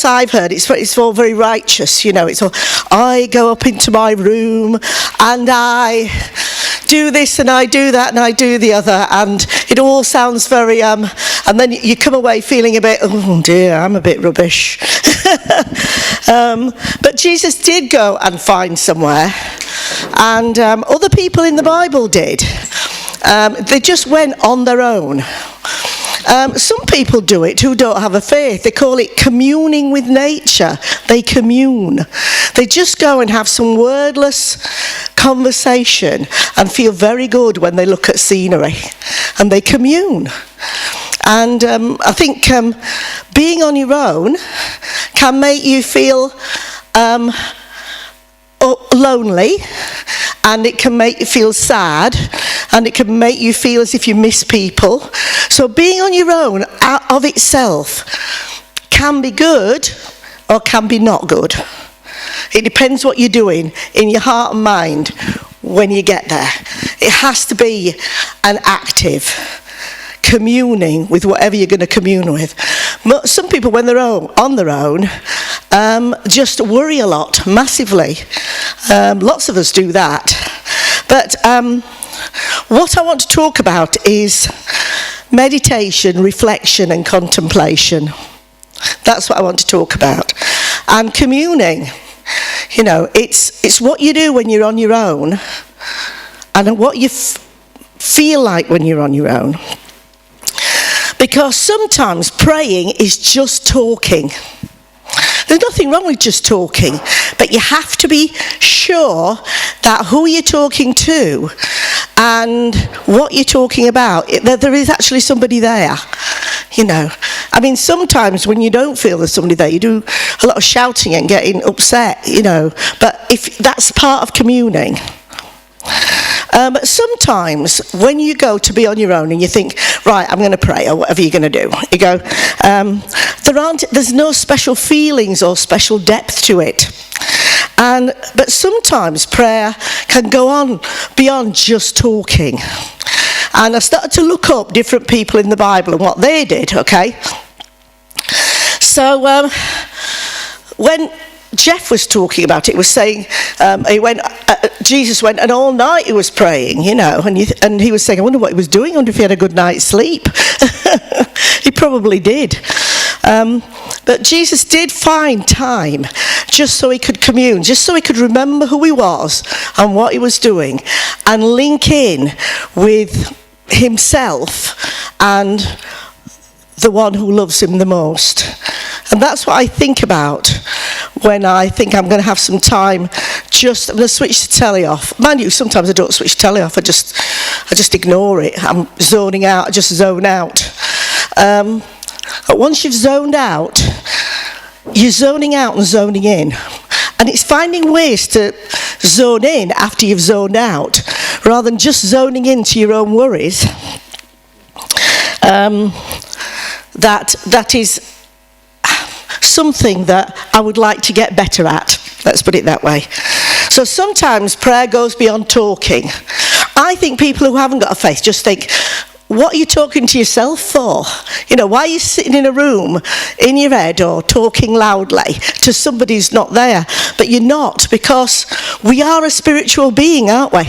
talks I've heard, it's all very righteous, it's all, I go up into my room and I do this and I do that and I do the other, and it all sounds very, and then you come away feeling a bit, oh dear, I'm a bit rubbish. But Jesus did go and find somewhere, and other people in the Bible did. They just went on their own. Some people do it who don't have a faith. They call it communing with nature. They commune. They just go and have some wordless conversation and feel very good when they look at scenery. And they commune. And I think being on your own can make you feel lonely, and it can make you feel sad, and it can make you feel as if you miss people. So being on your own out of itself can be good or can be not good. It depends what you're doing in your heart and mind when you get there. It has to be an active communing with whatever you're going to commune with. Some people, when they're on their own, just worry a lot, massively. Lots of us do that. But what I want to talk about is meditation, reflection and contemplation. That's what I want to talk about. And communing, it's what you do when you're on your own and what you feel like when you're on your own. Because sometimes praying is just talking. There's nothing wrong with just talking, but you have to be sure that who you're talking to and what you're talking about, that there is actually somebody there, I mean, sometimes when you don't feel there's somebody there, you do a lot of shouting and getting upset, but if that's part of communing. Sometimes when you go to be on your own and you think, right, I'm going to pray or whatever you're going to do, you go, there's no special feelings or special depth to it. But sometimes prayer can go on beyond just talking. And I started to look up different people in the Bible and what they did, okay? So when Jeff was talking about it, was saying Jesus went and all night he was praying, and he was saying, I wonder what he was doing, I wonder if he had a good night's sleep. He probably did. But Jesus did find time just so he could commune, just so he could remember who he was and what he was doing and link in with himself and the one who loves him the most. And that's what I think about when I think I'm going to have some time. I'm going to switch the telly off. Mind you, sometimes I don't switch the telly off. I just ignore it. I'm zoning out. I just zone out. But once you've zoned out, you're zoning out and zoning in. And it's finding ways to zone in after you've zoned out, rather than just zoning into your own worries. That is something that I would like to get better at. Let's put it that way. So sometimes prayer goes beyond talking. I think people who haven't got a faith just think, what are you talking to yourself for? Why are you sitting in a room in your head or talking loudly to somebody who's not there? But you're not, because we are a spiritual being, aren't we?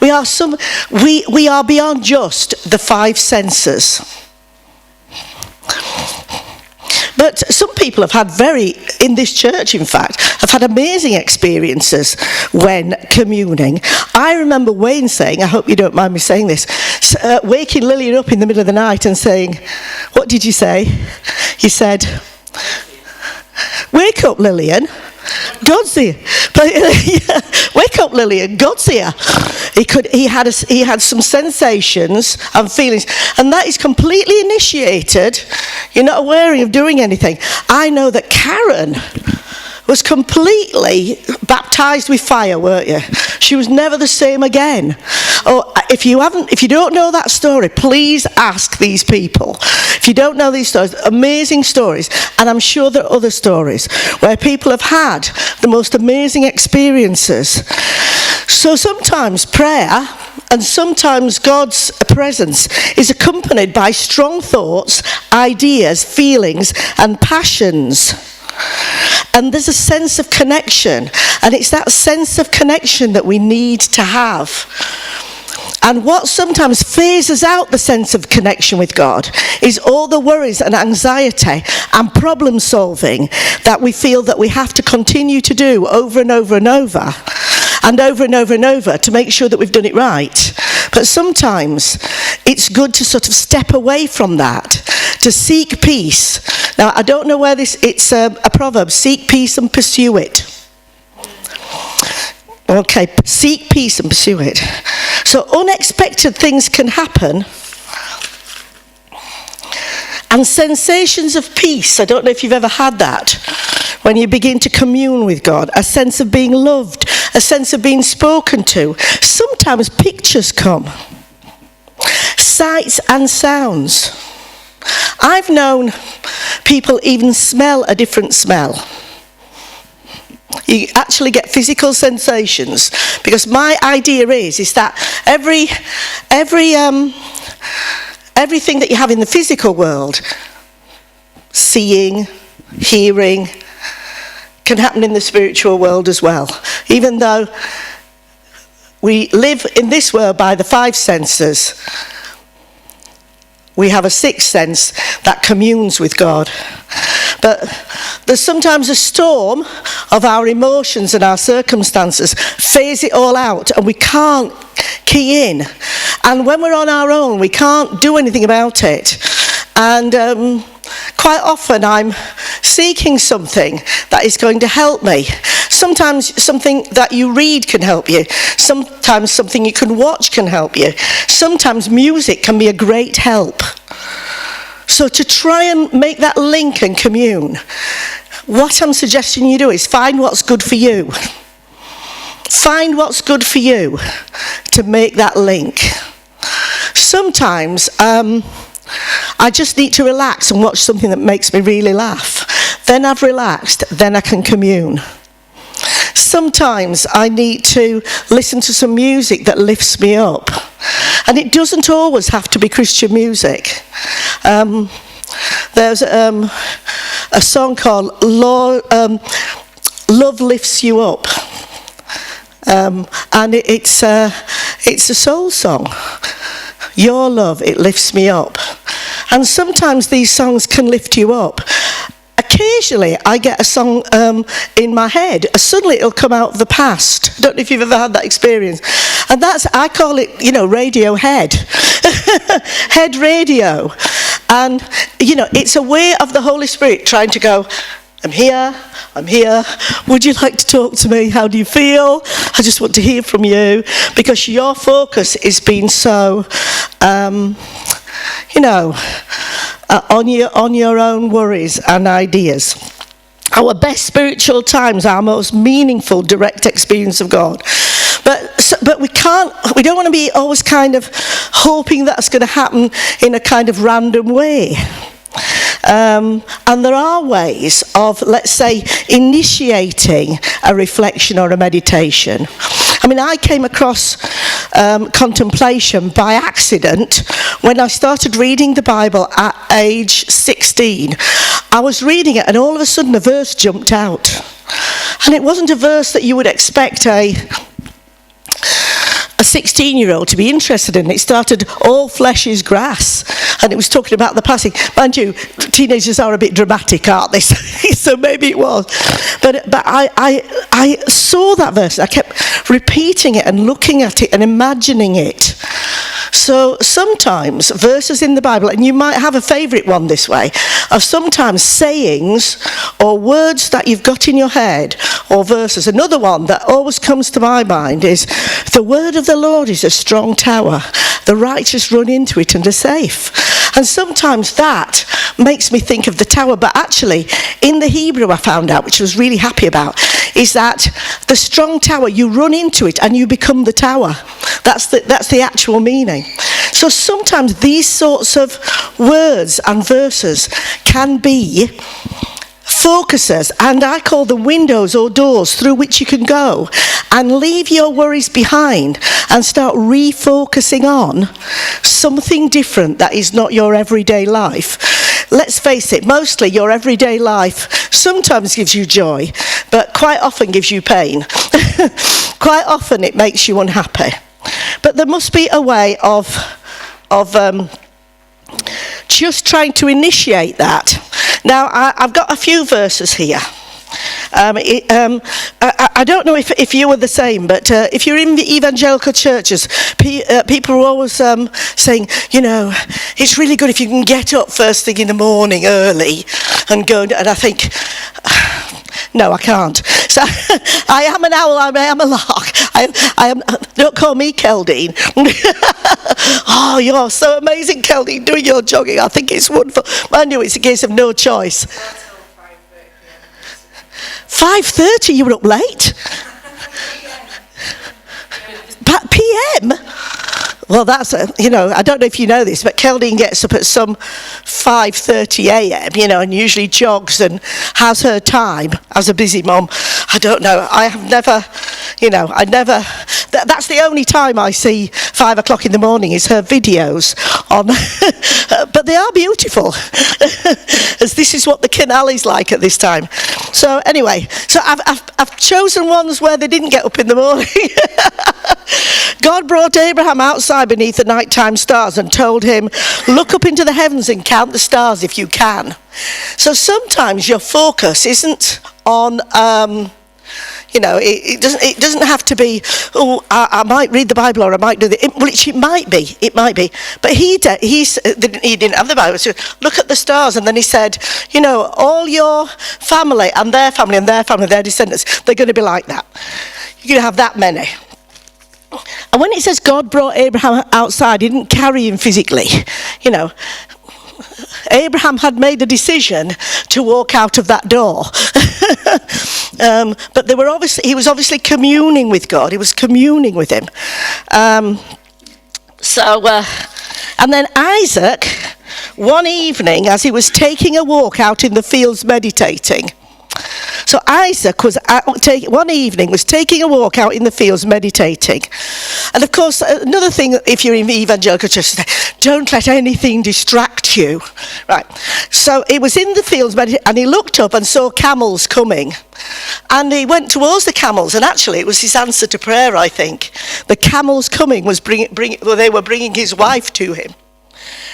We are beyond just the five senses. But some people have had in this church in fact, have had amazing experiences when communing. I remember Wayne saying, I hope you don't mind me saying this, waking Lillian up in the middle of the night and saying, what did you say? He said, wake up Lillian, God's here. Wake up Lillian, God's here. He had some sensations and feelings, and that is completely initiated. You're not aware of doing anything. I know that Karen was completely baptized with fire, weren't you? She was never the same again. Oh, if you don't know that story, please ask these people. If you don't know these stories, amazing stories, and I'm sure there are other stories where people have had the most amazing experiences. So sometimes prayer and sometimes God's presence is accompanied by strong thoughts, ideas, feelings, and passions. And there's a sense of connection. And it's that sense of connection that we need to have. And what sometimes phases out the sense of connection with God is all the worries and anxiety and problem solving that we feel that we have to continue to do over and over and over. And over and over and over to make sure that we've done it right. But sometimes it's good to sort of step away from that, to seek peace. Now, I don't know where it's a proverb, seek peace and pursue it. Okay, seek peace and pursue it. So unexpected things can happen. And sensations of peace, I don't know if you've ever had that, when you begin to commune with God, a sense of being loved, a sense of being spoken to. Sometimes pictures come, sights and sounds. I've known people even smell a different smell. You actually get physical sensations, because my idea is that everything that you have in the physical world, seeing, hearing, can happen in the spiritual world as well. Even though we live in this world by the 5 senses, we have a 6th sense that communes with God. But there's sometimes a storm of our emotions and our circumstances phase it all out, and we can't key in. And when we're on our own, we can't do anything about it. And quite often I'm seeking something that is going to help me. Sometimes something that you read can help you. Sometimes something you can watch can help you. Sometimes music can be a great help. So to try and make that link and commune, what I'm suggesting you do is find what's good for you. Find what's good for you to make that link. Sometimes I just need to relax and watch something that makes me really laugh. Then I've relaxed, then I can commune. Sometimes I need to listen to some music that lifts me up. And it doesn't always have to be Christian music. There's a song called Love Lifts You Up. And it's a soul song. Your love, it lifts me up. And sometimes these songs can lift you up. Occasionally I get a song in my head. Suddenly it'll come out of the past. I don't know if you've ever had that experience. And I call it, radio head. Head radio. And, it's a way of the Holy Spirit trying to go, I'm here. Would you like to talk to me? How do you feel? I just want to hear from you. Because your focus is being so, on your own worries and ideas. Our best spiritual times, our most meaningful direct experience of God. But we don't want to be always kind of hoping that's going to happen in a kind of random way. And there are ways of, let's say, initiating a reflection or a meditation. I mean, I came across contemplation by accident when I started reading the Bible at age 16. I was reading it and all of a sudden a verse jumped out. And it wasn't a verse that you would expect a 16-year-old to be interested in. It started, all flesh is grass. And it was talking about the passing. Mind you, teenagers are a bit dramatic, aren't they? So maybe it was. But I saw that verse. I kept repeating it and looking at it and imagining it. So sometimes verses in the Bible, and you might have a favourite one this way, are sometimes sayings or words that you've got in your head or verses. Another one that always comes to my mind is, the word of the Lord is a strong tower. The righteous run into it and are safe. And sometimes that makes me think of the tower, but actually in the Hebrew I found out, which I was really happy about, is that the strong tower, you run into it and you become the tower. That's the actual meaning. So sometimes these sorts of words and verses can be focuses, and I call them windows or doors through which you can go and leave your worries behind and start refocusing on something different that is not your everyday life. let's face it, mostly your everyday life sometimes gives you joy, but quite often gives you pain. Quite often it makes you unhappy. But there must be a way of just trying to initiate that. Now, I've got a few verses here. I don't know if you were the same, but if you're in the evangelical churches, people are always saying, you know, it's really good if you can get up first thing in the morning early and go, and I think, no, I can't. So I am an owl, I am a lark. I am. Don't call me Keldine. Oh, you're so amazing, Keldine, doing your jogging. I think it's wonderful. Mind you, it's a case of no choice. 5:30, you were up late? PM? Well, that's, I don't know if you know this, but Keldine gets up at some 5:30 a.m., and usually jogs and has her time as a busy mum. I don't know. I have never, that's the only time I see 5 o'clock in the morning is her videos on, but they are beautiful, as this is what the canal is like at this time. So anyway, I've chosen ones where they didn't get up in the morning. God brought Abraham outside beneath the nighttime stars and told him, look up into the heavens and count the stars if you can. So sometimes your focus isn't on, it doesn't have to be, I might read the Bible or I might do that. It might be. But he didn't have the Bible. So look at the stars. And then he said, all your family and their family and their family, their descendants, they're going to be like that. You're going to have that many. And when it says God brought Abraham outside, he didn't carry him physically. Abraham had made a decision to walk out of that door. But he was obviously communing with God. He was communing with him. And then Isaac, one evening, as he was taking a walk out in the fields meditating. So Isaac was one evening was taking a walk out in the fields meditating. And of course, another thing, if you're in the evangelical church, don't let anything distract you. Right. So he was in the fields meditating, and he looked up and saw camels coming. And he went towards the camels, and actually it was his answer to prayer, I think. The camels coming was they were bringing his wife to him.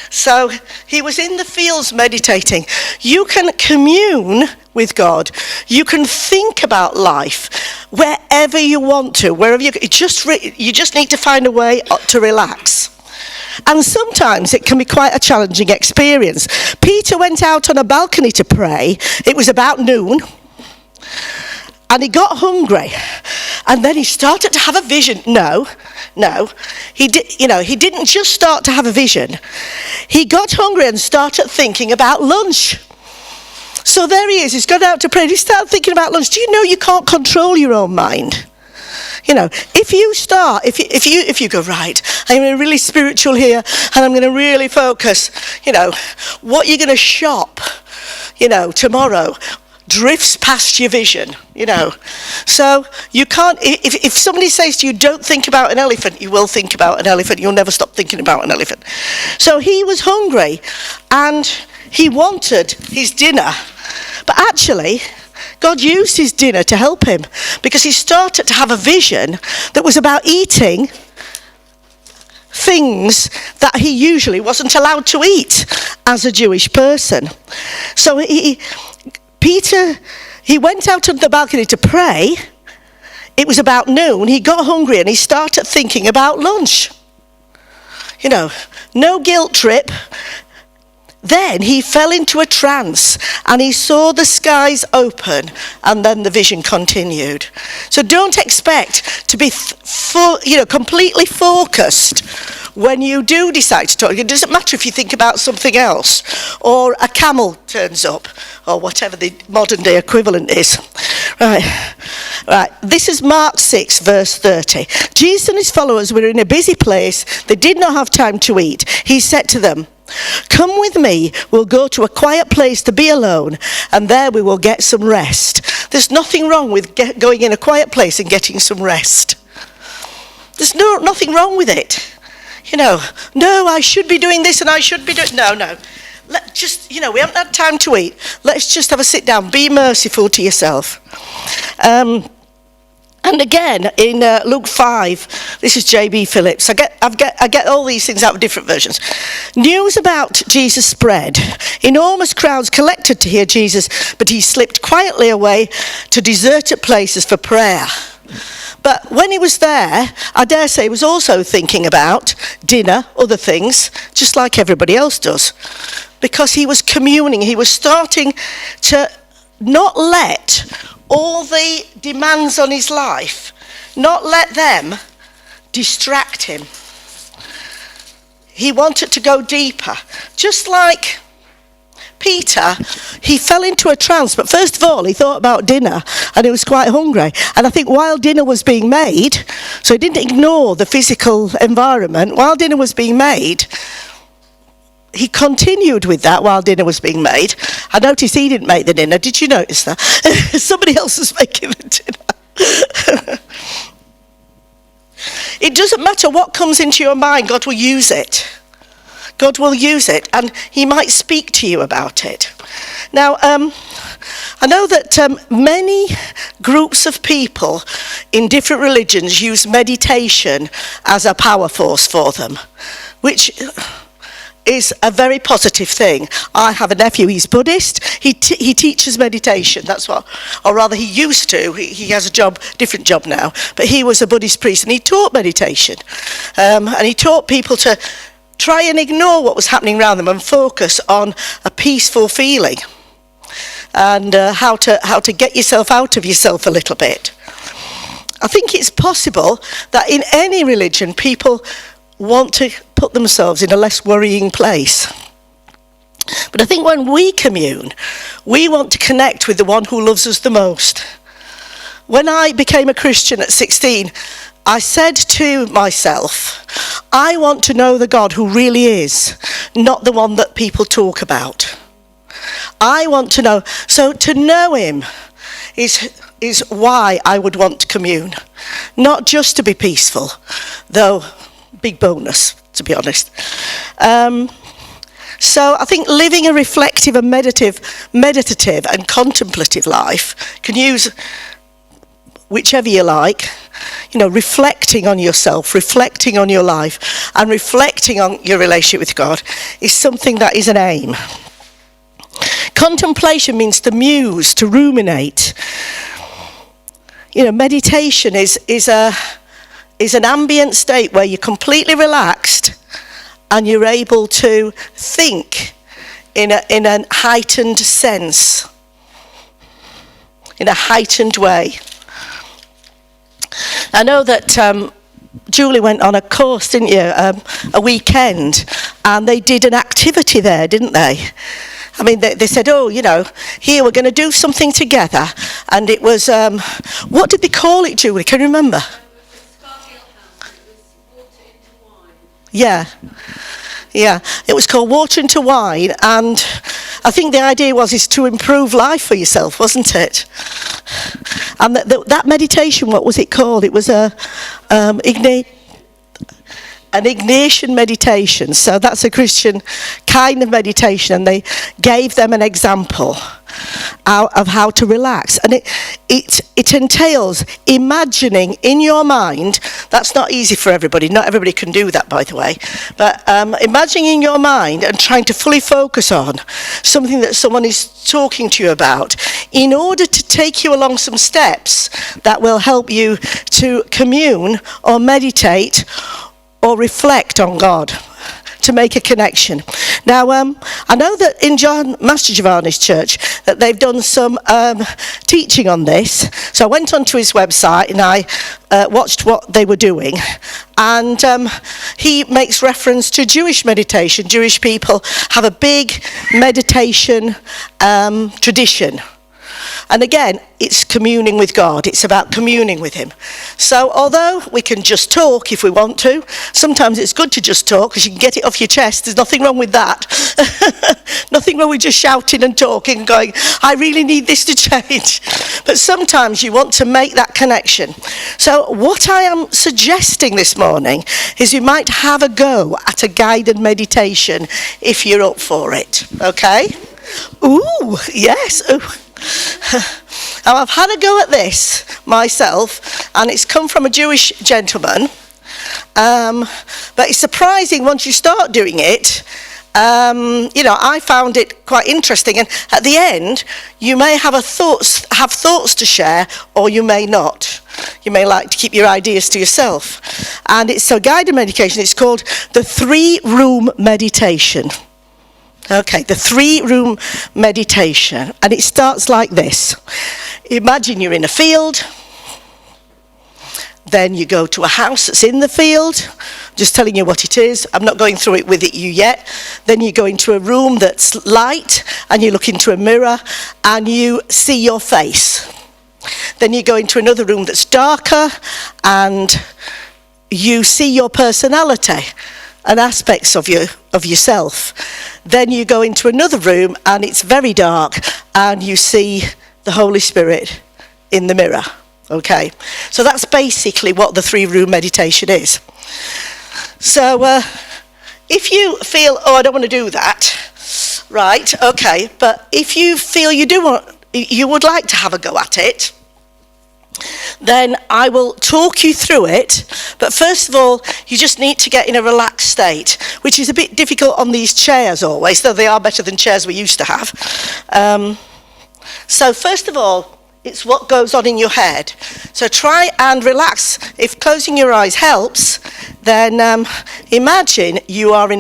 So he was in the fields meditating. You can commune with God. You can think about life wherever you want to, wherever you just need to find a way to relax. And sometimes it can be quite a challenging experience. Peter went out on a balcony to pray. It was about noon. And he got hungry, and then he started to have a vision. No, he didn't just start to have a vision. He got hungry and started thinking about lunch. So there he is. He's gone out to pray. He started thinking about lunch. Do you know you can't control your own mind? If you go, right, I'm really spiritual here, and I'm going to really focus. What you're going to shop, tomorrow, drifts past your vision, So you can't, if somebody says to you, don't think about an elephant, you will think about an elephant. You'll never stop thinking about an elephant. So he was hungry and he wanted his dinner. But actually, God used his dinner to help him, because he started to have a vision that was about eating things that he usually wasn't allowed to eat as a Jewish person. So Peter went out on the balcony to pray. It was about noon. He got hungry and he started thinking about lunch. No guilt trip. Then he fell into a trance and he saw the skies open, and then the vision continued. So don't expect to be completely focused when you do decide to talk. It doesn't matter if you think about something else, or a camel turns up, or whatever the modern day equivalent is. Right. This is Mark 6, verse 30. Jesus and his followers were in a busy place. They did not have time to eat. He said to them, come with me, we'll go to a quiet place to be alone, and there we will get some rest. There's nothing wrong with going in a quiet place and getting some rest. There's nothing wrong with it. No, I should be doing this and I should be doing... No. We haven't had time to eat. Let's just have a sit down. Be merciful to yourself. And again, in Luke 5, this is J.B. Phillips. I get all these things out of different versions. News about Jesus spread. Enormous crowds collected to hear Jesus, but he slipped quietly away to deserted places for prayer. But when he was there, I dare say he was also thinking about dinner, other things, just like everybody else does. Because he was communing. He was starting to not let all the demands on his life, not let them distract him. He wanted to go deeper. Just like Peter, he fell into a trance, but first of all he thought about dinner and he was quite hungry. And I think while dinner was being made, so he didn't ignore the physical environment, while dinner was being made, he continued with that while dinner was being made. I noticed he didn't make the dinner. Did you notice that? Somebody else was making the dinner. It doesn't matter what comes into your mind, God will use it. God will use it, and he might speak to you about it. Now, I know that many groups of people in different religions use meditation as a power force for them, which is a very positive thing. I have a nephew, he's Buddhist. He teaches meditation, that's what, or rather he used to. He has a job, different job now, but he was a Buddhist priest and he taught meditation. And he taught people to try and ignore what was happening around them and focus on a peaceful feeling. And how to get yourself out of yourself a little bit. I think it's possible that in any religion people want to put themselves in a less worrying place. But I think when we commune, we want to connect with the one who loves us the most. When I became a Christian at 16, I said to myself, I want to know the God who really is, not the one that people talk about. I want to know. So to know him is why I would want to commune. Not just to be peaceful, though big bonus, to be honest. So I think living a reflective and meditative and contemplative life, can use whichever you like, reflecting on yourself, reflecting on your life, and reflecting on your relationship with God is something that is an aim. Contemplation means to muse, to ruminate. Meditation is an ambient state where you're completely relaxed and you're able to think in a heightened sense, in a heightened way. I know that Julie went on a course, didn't you, a weekend, and they did an activity there, didn't they? I mean, they said, here we're going to do something together, and it was, what did they call it, Julie? Can you remember? Yeah, it was called Water into Wine, and I think the idea is to improve life for yourself, wasn't it? And that meditation, what was it called? It was an Ignatian meditation. So that's a Christian kind of meditation, and they gave them an example of how to relax. And it entails imagining in your mind. That's not easy for everybody. Not everybody can do that, by the way. But imagining in your mind and trying to fully focus on something that someone is talking to you about in order to take you along some steps that will help you to commune or meditate or reflect on God, to make a connection. Now, I know that in Master Giovanni's church that they've done some teaching on this. So I went onto his website and I watched what they were doing. And he makes reference to Jewish meditation. Jewish people have a big meditation tradition. And again, it's communing with God. It's about communing with him. So although we can just talk if we want to, sometimes it's good to just talk because you can get it off your chest. There's nothing wrong with that. Nothing wrong with just shouting and talking and going, I really need this to change. But sometimes you want to make that connection. So what I am suggesting this morning is you might have a go at a guided meditation if you're up for it. Okay? Ooh, yes. Ooh. Now, I've had a go at this myself, and it's come from a Jewish gentleman. But it's surprising once you start doing it. I found it quite interesting, and at the end, you may have thoughts to share, or you may not. You may like to keep your ideas to yourself. And it's a guided meditation. It's called the 3-room meditation. Okay, the 3-room meditation. And it starts like this. Imagine you're in a field. Then you go to a house that's in the field. Just telling you what it is. I'm not going through it with you yet. Then you go into a room that's light, and you look into a mirror, and you see your face. Then you go into another room that's darker, and you see your personality and aspects of yourself. Then you go into another room, and it's very dark, and you see the Holy Spirit in the mirror. Okay, so that's basically what the 3-room meditation is. So if you feel, I don't want to do that, right, okay, but if you feel you would like to have a go at it, then I will talk you through it. But first of all, you just need to get in a relaxed state, which is a bit difficult on these chairs always, though they are better than chairs we used to have. So first of all, it's what goes on in your head. So try and relax. If closing your eyes helps, then imagine you are in